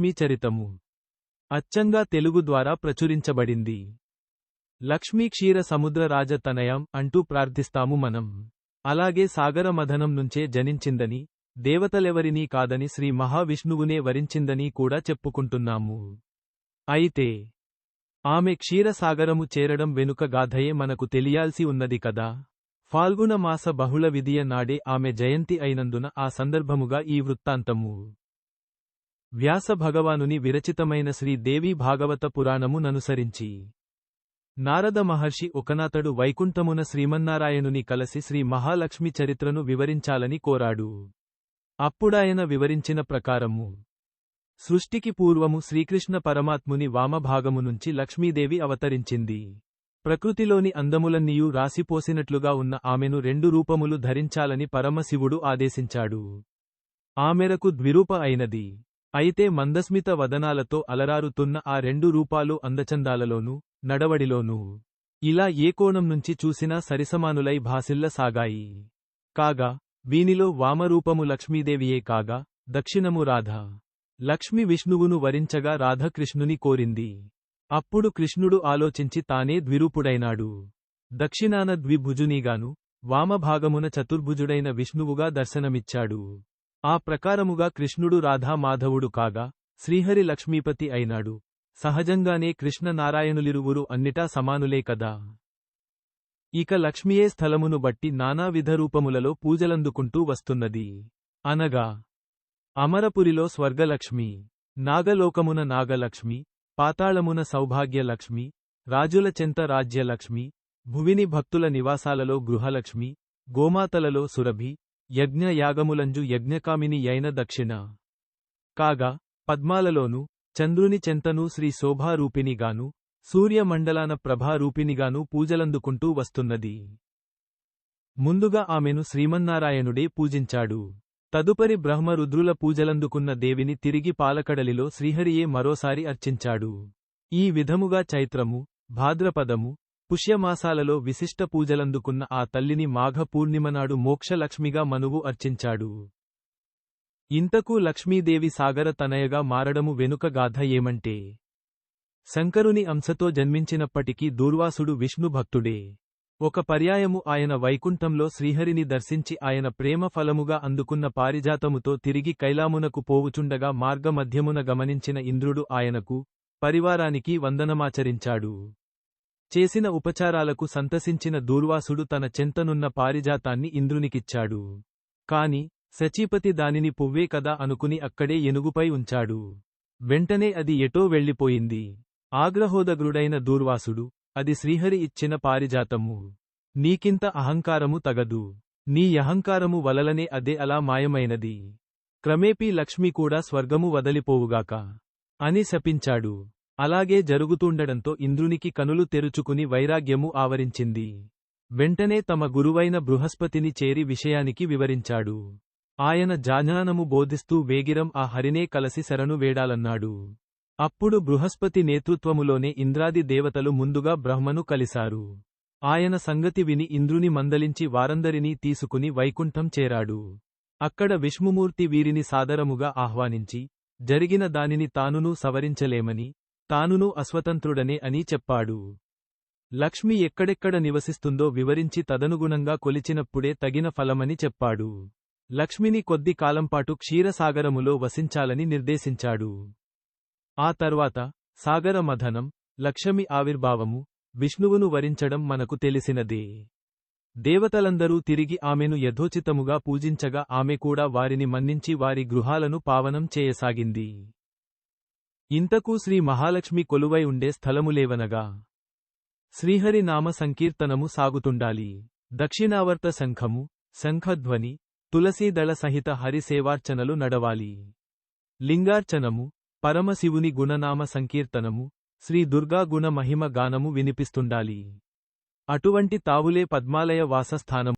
లక్ష్మీ చరితము అచ్చంగా తెలుగు ద్వారా ప్రచురించబడింది. లక్ష్మీ క్షీర సముద్ర రాజతనయం అంటూ ప్రార్థిస్తాము మనం. అలాగే సాగర మథనం నుంచే జనించిందని, దేవతలెవరినీ కాదని శ్రీ మహావిష్ణువునే వరించిందని కూడా చెప్పుకుంటున్నాము. అయితే ఆమె క్షీరసాగరము చేరడం వెనుక గాథయే మనకు తెలియాల్సి ఉన్నది కదా. ఫాల్గుణ మాస బహుళ విదియ నాడే ఆమె జయంతి అయినందున ఆ సందర్భముగా ఈ వృత్తాంతము. వ్యాస భగవానుని విరచితమైన శ్రీదేవి భాగవత పురాణము ననుసరించి నారద మహర్షి ఒకనాతడు వైకుంఠమున శ్రీమన్నారాయణుని కలసి శ్రీ మహాలక్ష్మి చరిత్రను వివరించాలని కోరాడు. అప్పుడాయన వివరించిన ప్రకారము సృష్టికి పూర్వము శ్రీకృష్ణ పరమాత్ముని వామభాగము నుంచి లక్ష్మీదేవి అవతరించింది. ప్రకృతిలోని అందములన్నీయూ రాసిపోసినట్లుగా ఉన్న ఆమెను 2 రూపములు ధరించాలని పరమశివుడు ఆదేశించాడు. ఆ మేరకు ద్విరూప అయినది. అయితే మందస్మిత వదనాలతో అలరారుతున్న ఆ 2 రూపాలు అందచందాలలోనూ, నడవడిలోనూ ఇలా ఏ కోణం నుంచి చూసినా సరిసమానులై భాసిల్లసాగాయి. కాగా వీనిలో వామరూపము లక్ష్మీదేవియే కాగా, దక్షిణము రాధ. లక్ష్మి విష్ణువును వరించగా రాధ కృష్ణుని కోరింది. అప్పుడు కృష్ణుడు ఆలోచించి తానే ద్విరూపుడైనాడు. దక్షిణాన ద్విభుజునిగాను, వామభాగమున చతుర్భుజుడైన విష్ణువుగా దర్శనమిచ్చాడు. ఆ ప్రకారముగా కృష్ణుడు రాధా మాధవుడు కాగా, శ్రీహరి లక్ష్మీపతి అయినాడు. సహజంగానే కృష్ణ నారాయణులిరువురు అన్నిటా సమానులే కదా. ఇక లక్ష్మియే స్థలమును బట్టి నానావిధ రూపములలో పూజలందుకుంటూ వస్తున్నది. అనగా అమరపురిలో స్వర్గలక్ష్మి, నాగలోకమున నాగలక్ష్మి, పాతాళమున సౌభాగ్యలక్ష్మి, రాజుల చెంత రాజ్యలక్ష్మి, భువిని భక్తుల నివాసాలలో గృహలక్ష్మి, గోమాతలలో సురభి, యజ్ఞ యాగములంజు యజ్ఞకామిని యైన దక్షిణ. కాగా పద్మాలలోనూ, చంద్రుని చెంతనూ శ్రీ శోభారూపినిగాను, సూర్యమండలాన ప్రభారూపినిగాను పూజలందుకుంటూ వస్తున్నది. ముందుగా ఆమెను శ్రీమన్నారాయణుడే పూజించాడు. తదుపరి బ్రహ్మరుద్రుల పూజలందుకున్న దేవిని తిరిగి పాలకడలిలో శ్రీహరియే మరోసారి అర్చించాడు. ఈ విధముగా చైత్రము, భాద్రపదము, పుష్యమాసాలలో విశిష్ట పూజలందుకున్న ఆ తల్లిని మాఘ పూర్ణిమనాడు మోక్షలక్ష్మిగా మనువు అర్చించాడు. ఇంతకు లక్ష్మీదేవి సాగర తనయగా మారడము వెనుక గాథ ఏమంటే, శంకరుని అంశతో జన్మించినప్పటికీ దూర్వాసుడు విష్ణు భక్తుడే. ఒక పర్యాయము ఆయన వైకుంఠంలో శ్రీహరిని దర్శించి ఆయన ప్రేమ ఫలముగా అందుకున్న పారిజాతముతో తిరిగి కైలామునకు పోవుచుండగా మార్గమధ్యమున గమనించిన ఇంద్రుడు ఆయనకు, పరివారానికి వందనమాచరించాడు. చేసిన ఉపచారాలకు సంతసించిన దూర్వాసుడు తన చెంతనున్న పారిజాతాన్ని ఇంద్రునికిచ్చాడు. కాని శచీపతి దానిని పువ్వే కదా అనుకుని అక్కడే ఎనుగుపై ఉంచాడు. వెంటనే అది ఎటో వెళ్ళిపోయింది. ఆగ్రహోదగ్రుడైన దూర్వాసుడు, అది శ్రీహరి ఇచ్చిన పారిజాతము. నీకింత అహంకారము తగదు. నీ అహంకారము వలలనే అదే అలా మాయమైనది. క్రమేపీ లక్ష్మి కూడా స్వర్గము వదలిపోవుగాక అని శపించాడు. అలాగే జరుగుతుండడంతో ఇంద్రునికి కనులు తెరుచుకుని వైరాగ్యము ఆవరించింది. వెంటనే తమ గురువైన బృహస్పతిని చేరి విషయానికి వివరించాడు. ఆయన జ్ఞానము బోధిస్తూ వేగిరం ఆ హరినే కలసి శరణు వేడాలన్నాడు. అప్పుడు బృహస్పతి నేతృత్వములోనే ఇంద్రాది దేవతలు ముందుగా బ్రహ్మను కలిశారు. ఆయన సంగతి విని ఇంద్రుని మందలించి వారందరినీ తీసుకుని వైకుంఠం చేరాడు. అక్కడ విష్ణుమూర్తి వీరిని సాదరముగా ఆహ్వానించి, జరిగిన దానిని తానునూ సవరించలేమని, తానునూ అస్వతంత్రుడనే అని చెప్పాడు. లక్ష్మి ఎక్కడెక్కడ నివసిస్తుందో వివరించి తదనుగుణంగా కొలిచినప్పుడే తగిన ఫలమని చెప్పాడు. లక్ష్మిని కొద్ది కాలంపాటు క్షీరసాగరములో వసించాలని నిర్దేశించాడు. ఆ తర్వాత సాగర మథనం, లక్ష్మి ఆవిర్భావము, విష్ణువును వరించడం మనకు తెలిసినదే. దేవతలందరూ తిరిగి ఆమెను యథోచితముగా పూజించగా ఆమె కూడా వారిని మన్నించి వారి గృహాలను పావనం చేయసాగింది. ఇంతకు శ్రీ మహాలక్ష్మి కొలువై ఉండే స్థలములేవనగా, శ్రీహరి నామ సంకీర్తనము సాగుతుండాలి. దక్షిణావర్త శంఖము, శంఖధ్వని, తులసీదళ సహిత హరి సేవార్చనలు నడవాలి. లింగార్చనము, పరమశివుని గుణనామ సంకీర్తనము, శ్రీ దుర్గా గుణ మహిమ గానము వినిపిస్తుండాలి. అటువంటి తావులే పద్మాలయ వాసస్థానము.